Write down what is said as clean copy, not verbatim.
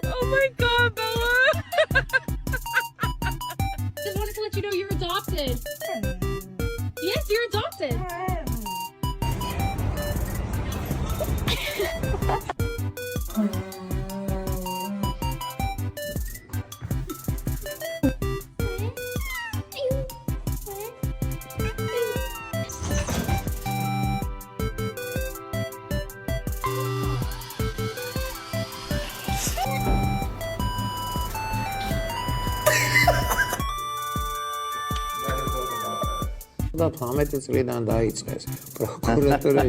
Oh my God, Bella! Just wanted to let you know you're adopted. Yes, you're adopted. Da pamet uz vienu daices. Prokuratūra.